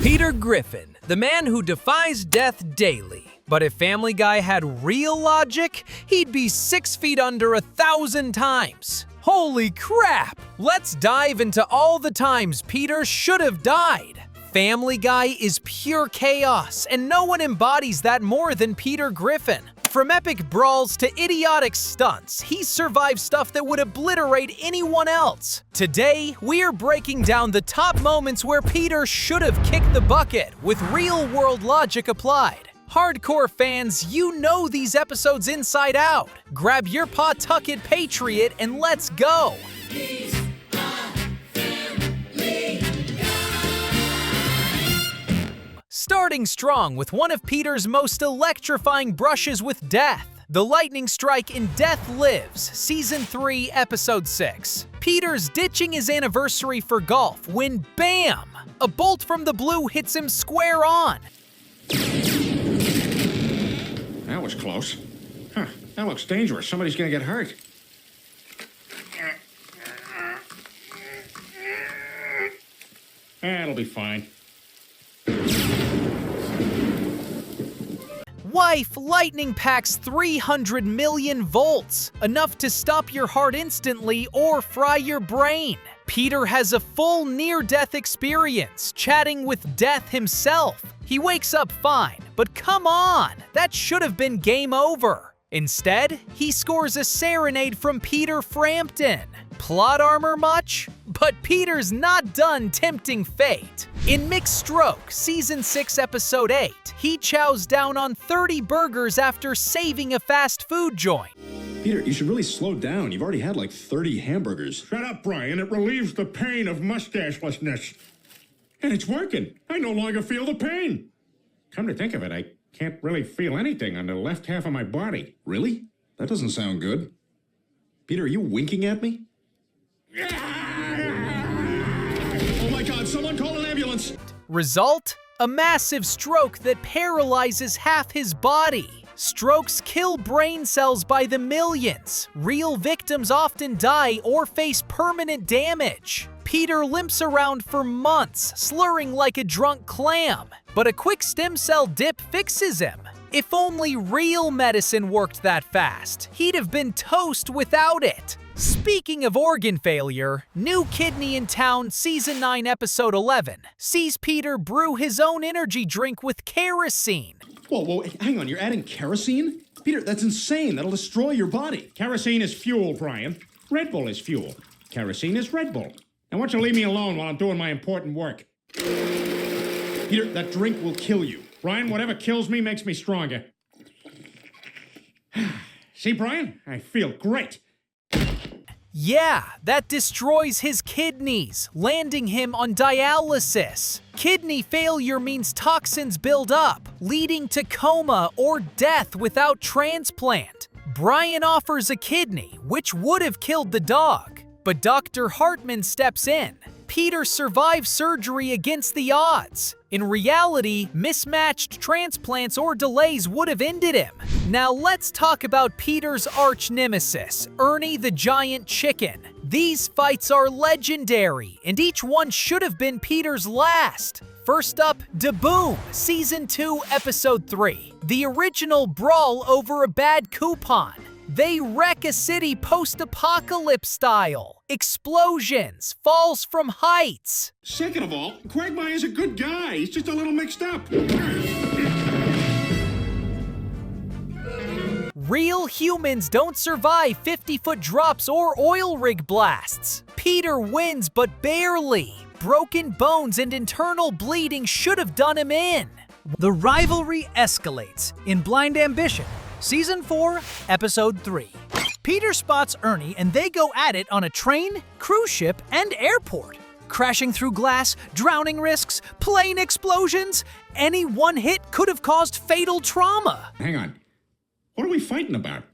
Peter Griffin, the man who defies death daily. But if Family Guy had real logic, he'd be 6 feet under 1,000 times. Holy crap! Let's dive into all the times Peter should have died. Family Guy is pure chaos, and no one embodies that more than Peter Griffin. From epic brawls to idiotic stunts, he survived stuff that would obliterate anyone else. Today, we're breaking down the top moments where Peter should have kicked the bucket, with real-world logic applied. Hardcore fans, you know these episodes inside out. Grab your Pawtucket Patriot and let's go! Starting strong with one of Peter's most electrifying brushes with death, the lightning strike in Death Lives, Season 3, Episode 6. Peter's ditching his anniversary for golf when BAM! A bolt from the blue hits him square on. That was close. Huh, that looks dangerous. Somebody's gonna get hurt. It'll be fine. Wife, lightning packs 300 million volts, enough to stop your heart instantly or fry your brain. Peter has a full near-death experience, chatting with death himself. He wakes up fine, but come on, that should have been game over. Instead, he scores a serenade from Peter Frampton. Plot armor much? But Peter's not done tempting fate. In Mixed Stroke, Season 6, Episode 8, he chows down on 30 burgers after saving a fast food joint. Peter, you should really slow down. You've already had like 30 hamburgers. Shut up, Brian. It relieves the pain of mustachelessness. And it's working. I no longer feel the pain. Come to think of it, I can't really feel anything on the left half of my body. Really? That doesn't sound good. Peter, are you winking at me? Oh my God, someone call an ambulance! Result? A massive stroke that paralyzes half his body. Strokes kill brain cells by the millions. Real victims often die or face permanent damage. Peter limps around for months, slurring like a drunk clam. But a quick stem cell dip fixes him. If only real medicine worked that fast, he'd have been toast without it. Speaking of organ failure, New Kidney in Town Season 9 Episode 11 sees Peter brew his own energy drink with kerosene. Whoa, hang on, you're adding kerosene? Peter, that's insane. That'll destroy your body. Kerosene is fuel, Brian. Red Bull is fuel. Kerosene is Red Bull. Now, why don't you leave me alone while I'm doing my important work? Peter, that drink will kill you. Brian, whatever kills me makes me stronger. See, Brian? I feel great. Yeah, that destroys his kidneys, landing him on dialysis. Kidney failure means toxins build up, leading to coma or death without transplant. Brian offers a kidney, which would have killed the dog. But Dr. Hartman steps in. Peter survives surgery against the odds. In reality, mismatched transplants or delays would have ended him. Now let's talk about Peter's arch nemesis, Ernie the Giant Chicken. These fights are legendary, and each one should have been Peter's last. First up, Da Boom, Season 2, Episode 3. The original brawl over a bad coupon. They wreck a city post-apocalypse style. Explosions, falls from heights. Second of all, Quagmire's a good guy. He's just a little mixed up. Real humans don't survive 50-foot drops or oil rig blasts. Peter wins, but barely. Broken bones and internal bleeding should have done him in. The rivalry escalates in Blind Ambition, Season 4, Episode 3. Peter spots Ernie and they go at it on a train, cruise ship, and airport. Crashing through glass, drowning risks, plane explosions. Any one hit could have caused fatal trauma. Hang on. What are we fighting about?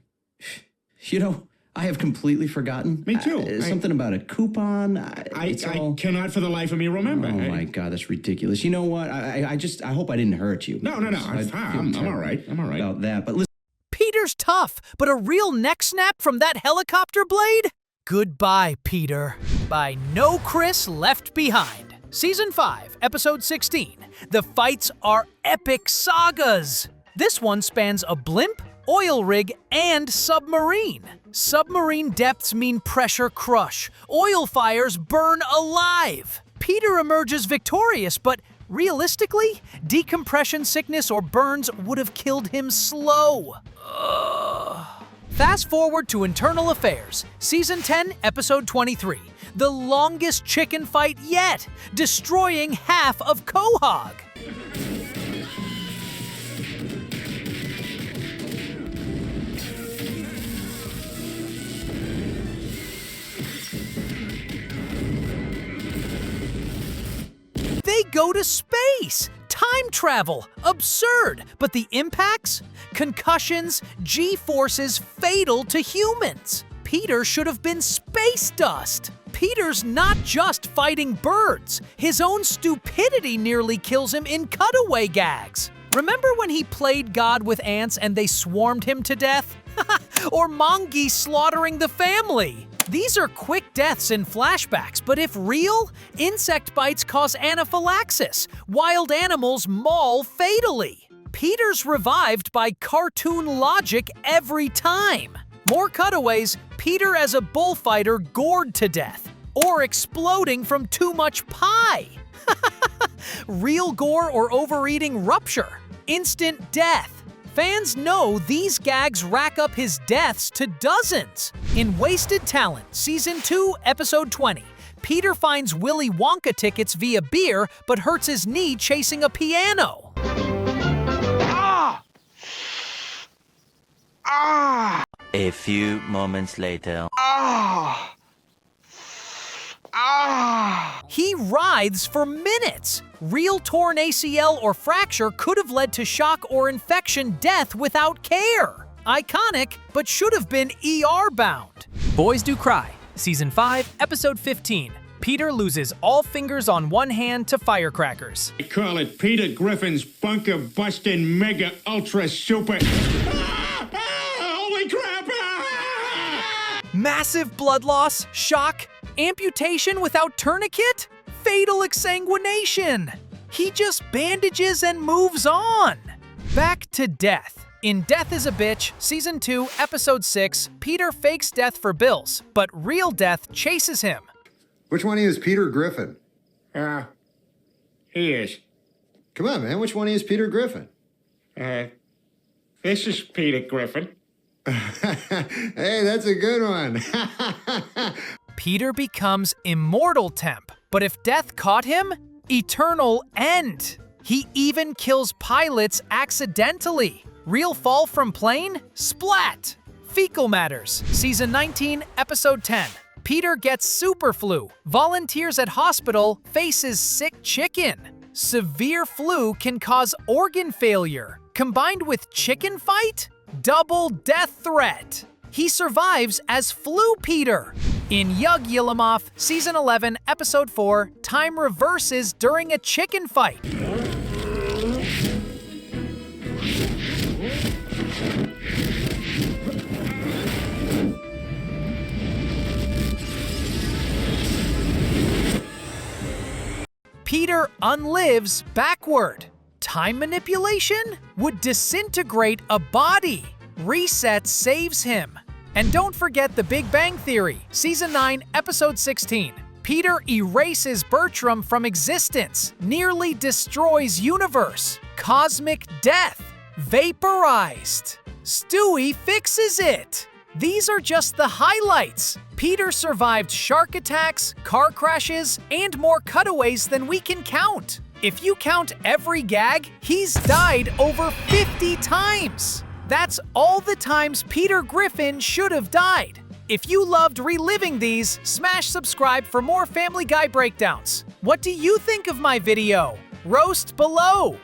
You know, I have completely forgotten. Me too. Something about a coupon. I cannot for the life of me remember. Oh my God, that's ridiculous. You know what? I hope I didn't hurt you. No. I'm all right. I'm all right. About that, but listen. Peter's tough, but a real neck snap from that helicopter blade? Goodbye, Peter. By No Chris Left Behind. Season 5, Episode 16. The fights are epic sagas. This one spans a blimp, oil rig, and submarine. Submarine depths mean pressure crush. Oil fires burn alive. Peter emerges victorious, but realistically, decompression sickness or burns would have killed him slow. Fast forward to Internal Affairs, Season 10, Episode 23. The longest chicken fight yet, destroying half of Quahog. They go to space! Time travel! Absurd! But the impacts? Concussions, G-forces fatal to humans. Peter should have been space dust. Peter's not just fighting birds. His own stupidity nearly kills him in cutaway gags. Remember when he played God with ants and they swarmed him to death? Or Mongi slaughtering the family? These are quick deaths in flashbacks, but if real, insect bites cause anaphylaxis. Wild animals maul fatally. Peter's revived by cartoon logic every time. More cutaways, Peter as a bullfighter gored to death, or exploding from too much pie. Real gore or overeating rupture. Instant death. Fans know these gags rack up his deaths to dozens. In Wasted Talent, Season 2, Episode 20, Peter finds Willy Wonka tickets via beer but hurts his knee chasing a piano. A few moments later. He writhes for minutes. Real torn ACL or fracture could have led to shock or infection death without care. Iconic, but should have been ER bound. Boys Do Cry, Season 5, Episode 15. Peter loses all fingers on one hand to firecrackers. I call it Peter Griffin's bunker busting mega ultra super. Holy crap! Massive blood loss, shock, amputation without tourniquet, fatal exsanguination. He just bandages and moves on. Back to death. In Death is a Bitch, Season 2, Episode 6, Peter fakes death for bills, but real death chases him. Which one of you is Peter Griffin? He is. Come on, man. Which one of you is Peter Griffin? This is Peter Griffin. Hey, that's a good one. Peter becomes immortal temp, but if death caught him, eternal end. He even kills pilots accidentally. Real fall from plane? Splat! Fecal Matters, Season 19, Episode 10. Peter gets super flu. Volunteers at hospital, faces sick chicken. Severe flu can cause organ failure. Combined with chicken fight? Double death threat. He survives as Flu Peter. In Yug Yillimov, Season 11, Episode 4, time reverses during a chicken fight. Peter unlives backward. Time manipulation would disintegrate a body. Reset saves him. And don't forget The Big Bang Theory, Season 9, Episode 16. Peter erases Bertram from existence, nearly destroys universe. Cosmic death. Vaporized. Stewie fixes it. These are just the highlights. Peter survived shark attacks, car crashes, and more cutaways than we can count. If you count every gag, he's died over 50 times. That's all the times Peter Griffin should have died. If you loved reliving these, smash subscribe for more Family Guy breakdowns. What do you think of my video? Roast below.